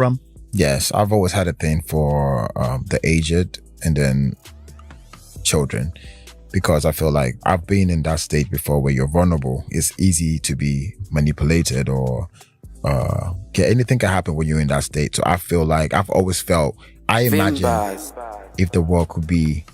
from? Yes, I've always had a thing for the aged and then children, because I feel like I've been in that state before where you're vulnerable. It's easy to be manipulated or anything can happen when you're in that state. So I feel like I've always felt, I imagine if the world could be,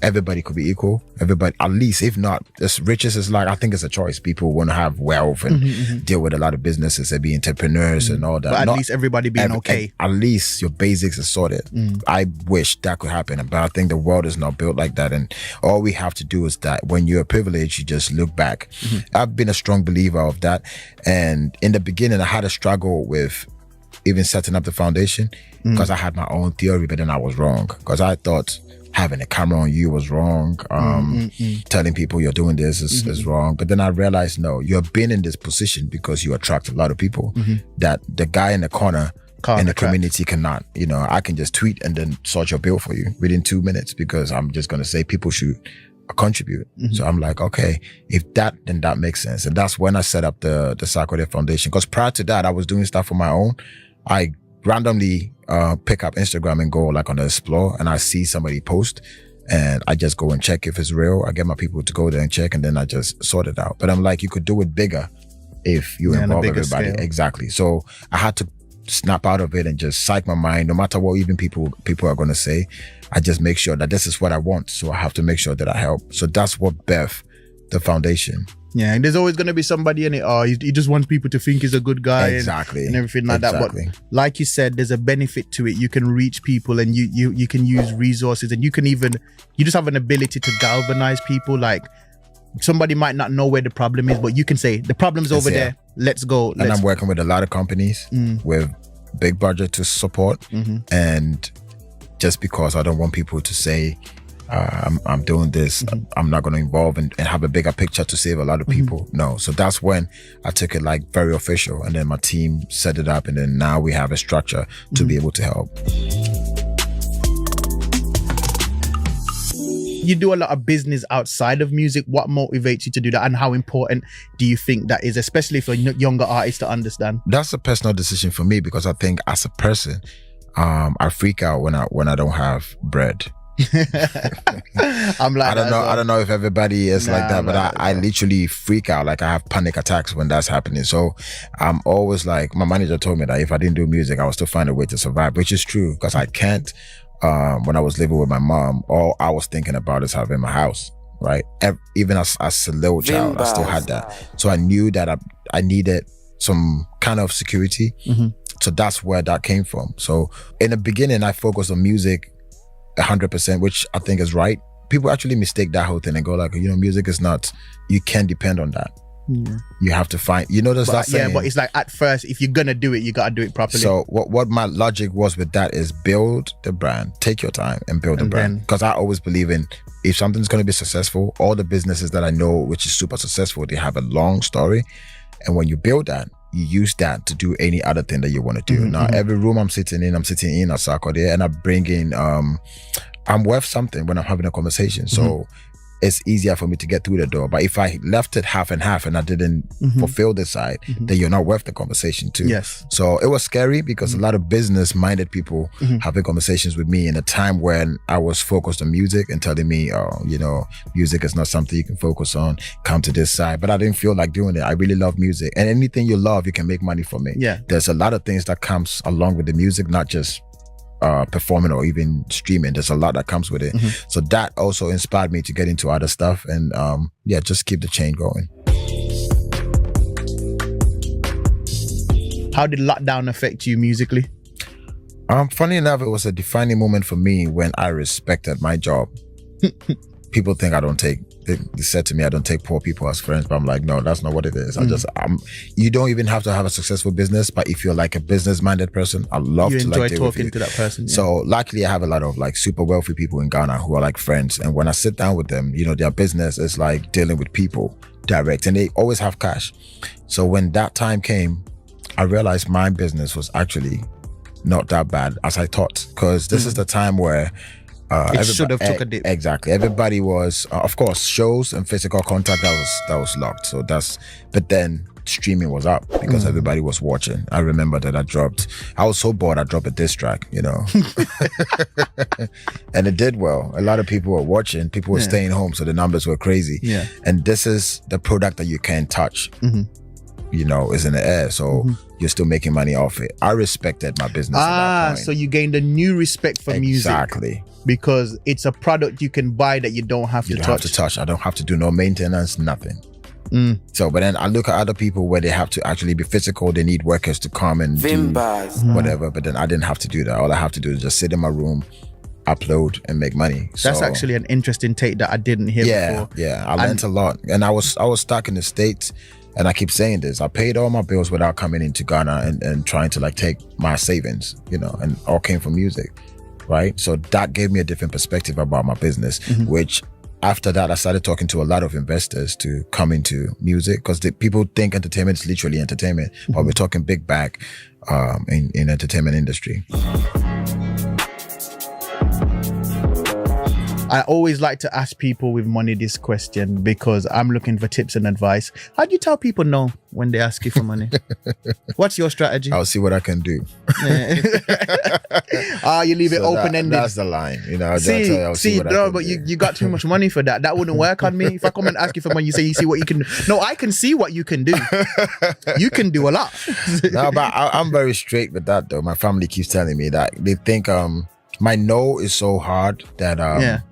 everybody could be equal. Everybody, at least, if not, as riches is like, I think it's a choice. People want to have wealth and deal with a lot of businesses and be entrepreneurs and all that. But at least everybody being okay. At least your basics are sorted. I wish that could happen, but I think the world is not built like that. And all we have to do is that when you're privileged, you just look back. I've been a strong believer of that. And in the beginning, I had a struggle with even setting up the foundation because I had my own theory, but then I was wrong because I thought having a camera on you was wrong. Telling people you're doing this is wrong. But then I realized, no, you're been in this position because you attract a lot of people that the guy in the corner in the community cannot. You know, I can just tweet and then sort your bill for you within 2 minutes because I'm just going to say people should contribute. So I'm like, okay, if that, then that makes sense. And that's when I set up the Sarkodie Foundation. Because prior to that, I was doing stuff on my own. I randomly pick up Instagram and go like on the explore, and I see somebody post and I just go and check if it's real. I get my people to go there and check, and then I just sort it out. But I'm like, you could do it bigger if you involve everybody. Scale. Exactly. So I had to snap out of it and just psych my mind, no matter what even people are going to say. I just make sure that this is what I want. So I have to make sure that I help. So that's what birthed the foundation. Yeah, and there's always going to be somebody in it. He just wants people to think he's a good guy, and everything like that. But like you said, there's a benefit to it. You can reach people, and you can use resources, and you just have an ability to galvanize people. Like somebody might not know where the problem is, but you can say the problem's over there. Let's go. And I'm working with a lot of companies with big budget to support, and just because I don't want people to say, I'm doing this, I'm not going to involve and have a bigger picture to save a lot of people. No. So that's when I took it like very official, and then my team set it up, and then now we have a structure to be able to help. You do a lot of business outside of music. What motivates you to do that, and how important do you think that is, especially for younger artists to understand? That's a personal decision for me, because I think as a person, I freak out when I don't have bread. I'm like, I don't know if everybody is like that, but I literally freak out. Like I have panic attacks when that's happening. So I'm always like, my manager told me that if I didn't do music, I would still find a way to survive, which is true, because I can't. When I was living with my mom, all I was thinking about is having my house, right? Even as a little child, I still had that. So I knew that I needed some kind of security. So that's where that came from. So in the beginning, I focused on music 100%, which I think is right. People actually mistake that whole thing and go like, music is not, you can't depend on that. You have to find, there's that saying. Yeah, but it's like at first, if you're gonna do it, you gotta do it properly. So what my logic was with that is build the brand, take your time and build the brand. Because I always believe in, if something's gonna be successful, all the businesses that I know which is super successful, they have a long story. And when you build that, you use that to do any other thing that you want to do. Now, every room I'm sitting in at Sarkodie, and I bring in, I'm worth something when I'm having a conversation. So it's easier for me to get through the door. But if I left it half and half and I didn't fulfill this side, then you're not worth the conversation too. Yes. So it was scary because a lot of business-minded people having conversations with me in a time when I was focused on music and telling me, music is not something you can focus on, come to this side. But I didn't feel like doing it. I really love music. And anything you love, you can make money from it. Yeah. There's a lot of things that comes along with the music, not just performing or even streaming. There's a lot that comes with it. So that also inspired me to get into other stuff and just keep the chain going. How did lockdown affect you musically? Funny enough, it was a defining moment for me when I respected my job. People think they said to me, I don't take poor people as friends, but I'm like, no, that's not what it is. You don't even have to have a successful business, but if you're like a business-minded person, I love to enjoy like deal talking with to that person. Yeah. So luckily I have a lot of like super wealthy people in Ghana who are like friends. And when I sit down with them, their business is like dealing with people direct, and they always have cash. So when that time came, I realized my business was actually not that bad as I thought, because this is the time where it should have took a dip. Exactly. Everybody was, of course, shows and physical contact that was locked. So but then streaming was up because everybody was watching. I remember that I was so bored I dropped a diss track, you know. And it did well. A lot of people were watching, people were staying home, so the numbers were crazy. Yeah. And this is the product that you can't touch. You know, is in the air, so you're still making money off it. I respected my business at that point. So you gained a new respect for music. Exactly. Because it's a product you can buy that you don't have to touch. I don't have to do no maintenance, nothing. So, but then I look at other people where they have to actually be physical. They need workers to come and do whatever. But then I didn't have to do that. All I have to do is just sit in my room, upload, and make money. That's actually an interesting take that I didn't hear before. Yeah, I learned a lot. And I was stuck in the States. And I keep saying this, I paid all my bills without coming into Ghana and trying to like take my savings, you know, and all came from music, right? So that gave me a different perspective about my business, which after that, I started talking to a lot of investors to come into music because people think entertainment is literally entertainment, but we're talking big bag in entertainment industry. I always like to ask people with money this question because I'm looking for tips and advice. How do you tell people no when they ask you for money? What's your strategy? I'll see what I can do. You leave it open-ended. That's the line. You know, but you got too much money for that. That wouldn't work on me. If I come and ask you for money, you say you see what you can do. No, I can see what you can do. You can do a lot. No, but I'm very straight with that though. My family keeps telling me that they think my no is so hard that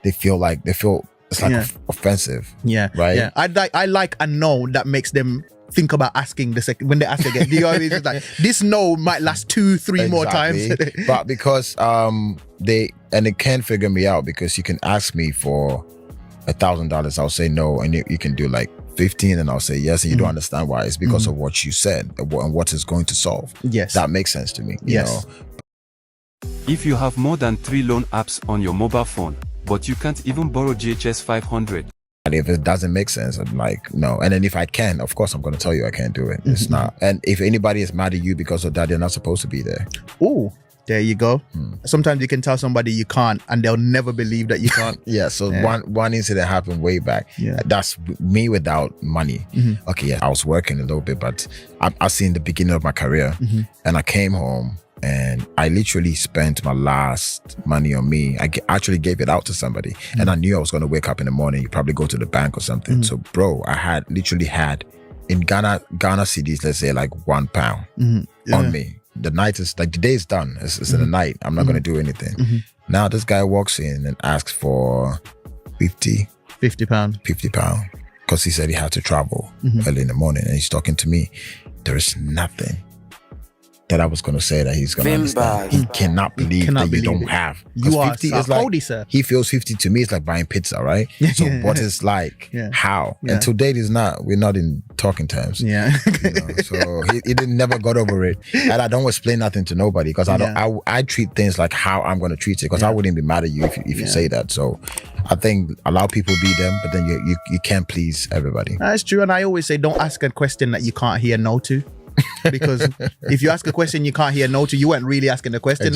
they feel it's like offensive. Yeah. Right. Yeah. I like a no that makes them think about asking the second when they ask again. Do you know what I mean? It's like this no might last 2-3 more times. But because they can't figure me out because you can ask me for $1,000, I'll say no, and you can do like 15 and I'll say yes, and you don't understand why. It's because of what you said and what it's going to solve. Yes. That makes sense to me. You know? If you have more than 3 loan apps on your mobile phone, but you can't even borrow GHS 500. And if it doesn't make sense, I'm like, no. And then if I can, of course, I'm going to tell you I can't do it. It's not. And if anybody is mad at you because of that, they're not supposed to be there. Oh, there you go. Sometimes you can tell somebody you can't and they'll never believe that you can't. So one incident happened way back. That's me without money. Okay, yeah, I was working a little bit, but I seen the beginning of my career and I came home and I literally spent my last money on me. I actually gave it out to somebody and I knew I was going to wake up in the morning, you probably go to the bank or something. So bro, I literally had in Ghana cedis, let's say like £1 on me. The night is like, the day is done. It's in the night. I'm not going to do anything. Now this guy walks in and asks for £50 because he said he had to travel early in the morning and he's talking to me. There is nothing that I was going to say that he's going to understand. He cannot believe that you don't have. You are 50 is like, Sarkodie, sir. He feels 50 to me is like buying pizza, right? So what is like, how? And to date we're not in talking terms. You know? So he never got over it. And I don't explain nothing to nobody because I treat things like how I'm going to treat it because I wouldn't be mad at you if you say that. So I think allow people be them, but then you can't please everybody. That's true. And I always say, don't ask a question that you can't hear no to. Because if you ask a question you can't hear no to, you weren't really asking the question.